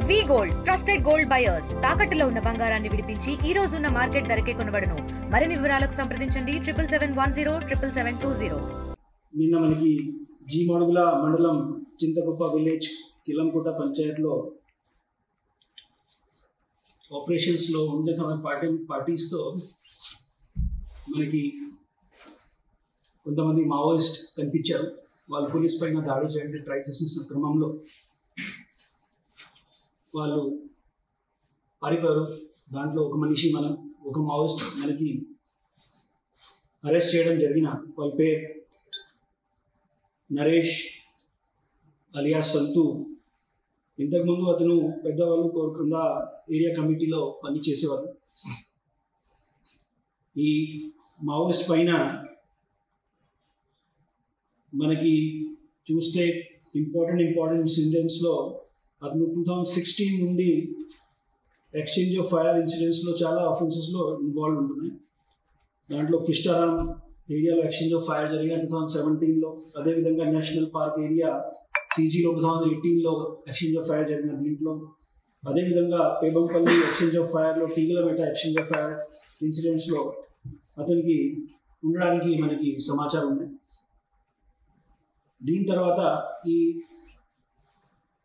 వి gold trusted gold buyers తాకట్టులో ఉన్న బంగారాన్ని విడిపించి ఈ రోజు ఉన్న మార్కెట్ ధరకే కొనబడును. మరిన్ని వివరాలకు సంప్రదించండి 77107720. నిన్న మనకి జీ మడుగుల మండలం చింతకుప్ప విలేజ్ కిలంకోట పంచాయత్లో ఆపరేషన్స్లో ఉండే పార్టీస్తో మనకి కొంతమంది మావోయిస్ట్ కనిపించారు. వాళ్ళు పోలీస్ పైన దాడి చేయడానికి ట్రై చేసిన క్రమంలో వాళ్ళు పారిపోయారు. దాంట్లో ఒక మావోయిస్ట్ మనకి అరెస్ట్ చేయడం జరిగిన. వాళ్ళ పేరు నరేష్ అలియా సంతు. ఇంతకుముందు అతను పెద్దవాళ్ళు కోరుకుండా ఏరియా కమిటీలో పనిచేసేవారు. ఈ మావోయిస్ట్ పైన మనకి చూస్తే ఇంపార్టెంట్ ఇన్సిడెంట్స్లో అతను 2016 నుండి ఎక్స్చేంజ్ ఆఫ్ ఫైర్ ఇన్సిడెంట్స్లో చాలా అఫెన్సెస్లో ఇన్వాల్వ్ ఉంటున్నాయి. దాంట్లో కిష్టారాం ఏరియాలో ఎక్స్చేంజ్ ఆఫ్ ఫైర్ జరిగిన 2017లో, అదేవిధంగా నేషనల్ పార్క్ ఏరియా సిజీలో 2018లో ఎక్స్చేంజ్ ఆఫ్ ఫైర్ జరిగిన దీంట్లో, అదేవిధంగా పేబంపల్లి ఎక్స్చేంజ్ ఆఫ్ ఫైర్లో, టీగలమెట ఎక్స్చేంజ్ ఆఫ్ ఫైర్ ఇన్సిడెంట్స్లో అతనికి ఉండడానికి మనకి సమాచారం ఉంది. దీని తర్వాత ఈ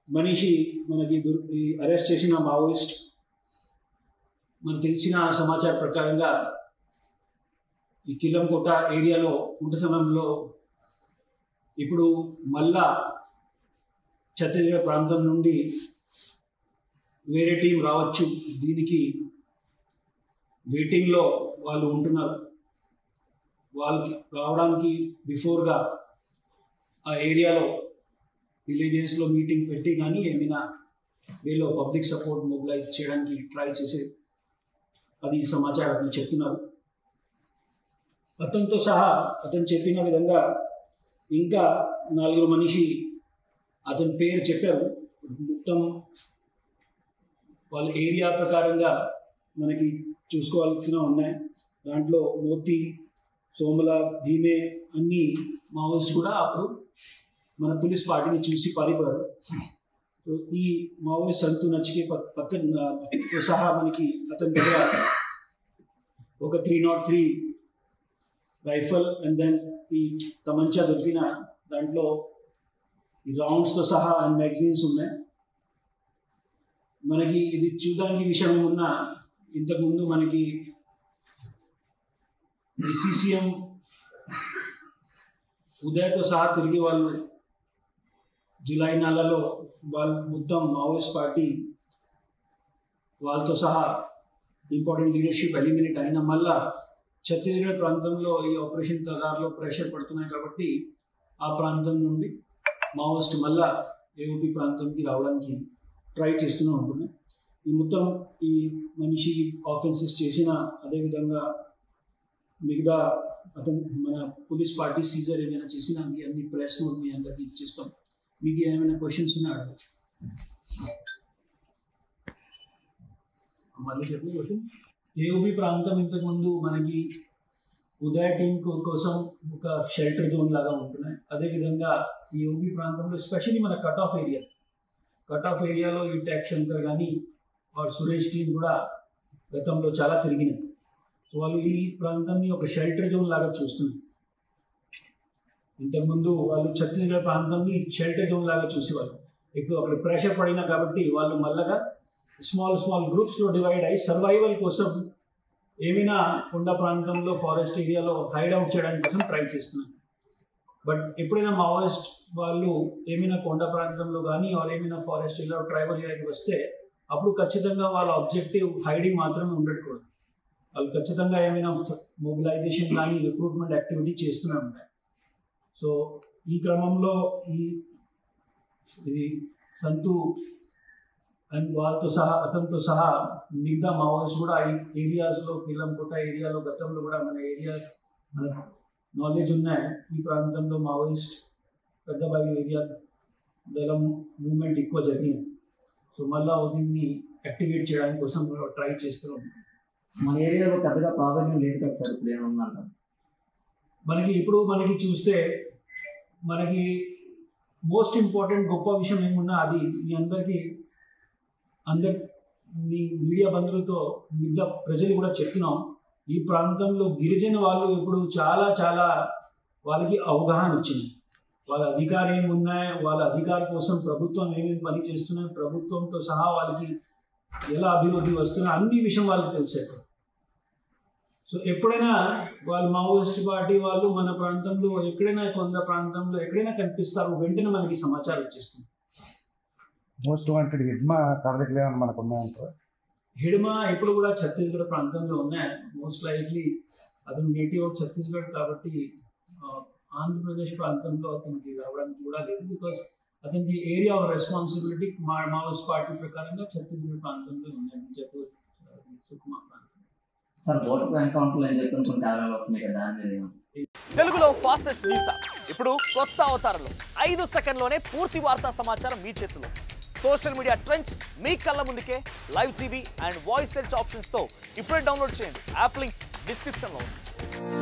మనిషి మనకి అరెస్ట్ చేసిన మావోయిస్ట్ మనకు తెలిసిన సమాచారం ప్రకారంగా ఈ కిలంకోట ఏరియాలో ఉండే సమయంలో ఇప్పుడు మళ్ళా ఛత్తీస్గఢ్ ప్రాంతం నుండి వేరే టీం రావచ్చు, దీనికి వెయిటింగ్లో వాళ్ళు ఉంటున్నారు. వాళ్ళకి రావడానికి బిఫోర్గా ఆ ఏరియాలో విలేజెస్లో మీటింగ్ పెట్టి కానీ ఏమైనా వీళ్ళు పబ్లిక్ సపోర్ట్ మొబిలైజ్ చేయడానికి ట్రై చేసే అది సమాచారం చెప్తున్నారు. అతనితో సహా అతను చెప్పిన విధంగా ఇంకా 4 మనిషి అతని పేరు చెప్పారు. మొత్తం వాళ్ళ ఏరియా ప్రకారంగా మనకి చూసుకోవాల్సిన ఉన్నాయి. దాంట్లో మోతి, సోమల, భీమే అన్ని మావోయిస్ట్ కూడా అప్పుడు మన పోలీస్ పార్టీని చూసి పారిపోయారు. ఈ మావోయిస్ట్ సంతు నచ్చికే పక్కతో సహా మనకి అతని దగ్గర ఒక 303 రైఫల్ అండ్ దెన్ ఈ తమంచా దొరికిన. దాంట్లో ఈ రౌండ్స్తో సహా అండ్ మ్యాగజైన్స్ ఉన్నాయి. మనకి ఇది చూడడానికి విషయం ఉన్న ఇంతకుముందు మనకి సిసిఎం ఉదయ్తో సహా తిరిగి వాళ్ళు జూలై నెలలో వాళ్ళు మొత్తం మావోయిస్ట్ పార్టీ వాళ్ళతో సహా ఇంపార్టెంట్ లీడర్షిప్ ఎలిమినేట్ అయిన మళ్ళా ఛత్తీస్గఢ్ ప్రాంతంలో ఈ ఆపరేషన్ కగార్లో ప్రెషర్ పడుతున్నాయి కాబట్టి ఆ ప్రాంతం నుండి మావోయిస్ట్ మళ్ళా ఏఓపి ప్రాంతంకి రావడానికి ట్రై చేస్తూనే ఉంటుంది. ఈ మొత్తం ఈ మనిషి ఆఫెన్సెస్ చేసిన, అదేవిధంగా మిగతా అతను మన పోలీస్ పార్టీ సీజర్ ఏమైనా చేసిన అన్ని ప్రెస్ నోట్ మీ అందరికీ ఇచ్చేస్తాం. మీకు ఏమైనా క్వశ్చన్స్ ఉన్నా అడగచ్చు. మళ్ళీ చెప్పిన క్వశ్చన్ ఏఓబి ప్రాంతం ఇంతకుముందు మనకి ఉదయ్ టీం కోసం ఒక షెల్టర్ జోన్ లాగా ఉంటున్నాయి. అదేవిధంగా ఈ ఏఓబి ప్రాంతంలో ఎస్పెషల్లీ మన కట్ ఆఫ్ ఏరియాలో ఈ ట్యాక్ శంకర్ కానీ సురేష్ టీం కూడా గతంలో చాలా తిరిగినాయి. సో వాళ్ళు ఈ ప్రాంతాన్ని ఒక షెల్టర్ జోన్ లాగా చూస్తున్నారు. ఇంతకుముందు వాళ్ళు ఛత్తీస్గఢ్ ప్రాంతాన్ని షెల్టర్ జోన్ లాగా చూసేవాళ్ళు. ఇప్పుడు అక్కడ ప్రెషర్ పడినా కాబట్టి వాళ్ళు మళ్ళగా స్మాల్ గ్రూప్స్లో డివైడ్ అయ్యి సర్వైవల్ కోసం ఏమైనా కొండ ప్రాంతంలో ఫారెస్ట్ ఏరియాలో హైడ్ అవుట్ చేయడానికి కోసం ట్రై చేస్తున్నారు. బట్ ఎప్పుడైనా మావోయిస్ట్ వాళ్ళు ఏమైనా కొండ ప్రాంతంలో కానీ ఏమైనా ఫారెస్ట్ ఏరియాలో ట్రైబల్ ఏరియాకి వస్తే అప్పుడు ఖచ్చితంగా వాళ్ళ ఆబ్జెక్టివ్ హైడింగ్ మాత్రమే ఉండకూడదు. వాళ్ళు ఖచ్చితంగా ఏమైనా మొబిలైజేషన్ కానీ రిక్రూట్మెంట్ యాక్టివిటీ చేస్తూనే ఉంటాయి. సో ఈ క్రమంలో ఇది సంతు అండ్ వాళ్ళతో సహా అతనితో సహా మిగతా మావోయిస్ట్ కూడా ఈ ఏరియాస్లో కిలంకోట ఏరియాలో గతంలో కూడా మన నాలెడ్జ్ ఉన్నాయి. ఈ ప్రాంతంలో మావోయిస్ట్ పెద్దబాయిలు ఏరియా దళం మూవ్మెంట్ ఎక్కువ జరిగింది. సో మళ్ళీ దీన్ని యాక్టివేట్ చేయడానికి కోసం ట్రై చేస్తున్నాం. మన ఏరియాలో పెద్దగా ప్రాబ్లం లేదు కదా సార్, ఇప్పుడు ఏమన్నా మనకి చూస్తే మనకి మోస్ట్ ఇంపార్టెంట్ గొప్ప విషయం ఏమున్నా అది మీ అందరికీ అందరు మీ మీడియా బంధువులతో మిగతా ప్రజలు కూడా చెప్తున్నాం, ఈ ప్రాంతంలో గిరిజన వాళ్ళు ఇప్పుడు చాలా చాలా వాళ్ళకి అవగాహన వచ్చింది. వాళ్ళ అధికారం ఏమున్నాయి, వాళ్ళ అధికారం కోసం ప్రభుత్వం ఏమేమి పని చేస్తున్నాయి, ప్రభుత్వంతో సహా వాళ్ళకి ఎలా అభివృద్ధి వస్తున్నాయి అన్ని విషయం వాళ్ళకి తెలిసే. సో ఎప్పుడైనా వాళ్ళు మావోయిస్ట్ పార్టీ వాళ్ళు మన ప్రాంతంలో ఎక్కడైనా కొంత ప్రాంతంలో ఎక్కడైనా కనిపిస్తారు, వెంటనే మనకి సమాచారం వచ్చేస్తుంది. మోస్ట్ వాంటెడ్ హిడ్మా కదలికలు ఏమైనా మనకు ఉన్నాయంటారా? హిడ్మా ఇప్పుడు కూడా ఛత్తీస్గఢ్ ప్రాంతంలో ఉన్నాయి. మోస్ట్ లైక్లీ అతను నేటివ్ ఆఫ్ ఛత్తీస్గఢ్ కాబట్టి ఆంధ్రప్రదేశ్ ప్రాంతంలో అతనికి రావడానికి కూడా లేదు. బికాస్ అతనికి area of responsibility Maoist party ప్రకారంగా ఛత్తీస్గఢ్ ప్రాంతంలో ఉన్నాయి, బీజేపీ సుకుమా ప్రాంతం. సార్ ఓటర్ ఎన్కౌంటర్లు అని చెప్పి కొన్ని కారణాలు వస్తున్నాయి కదా, తెలుగులో ఫాస్టెస్ట్ న్యూస్ యాప్ ఇప్పుడు కొత్త అవతారంలో 5 సెకండ్లోనే పూర్తి వార్తా సమాచారం మీ చేతిలో. సోషల్ మీడియా ట్రెండ్స్ మీ కళ్ళ ముందుకే live TV and voice search ఆప్షన్స్తో ఇప్పుడే డౌన్లోడ్ చేయండి. యాప్ లింక్ డిస్క్రిప్షన్లో ఉంది.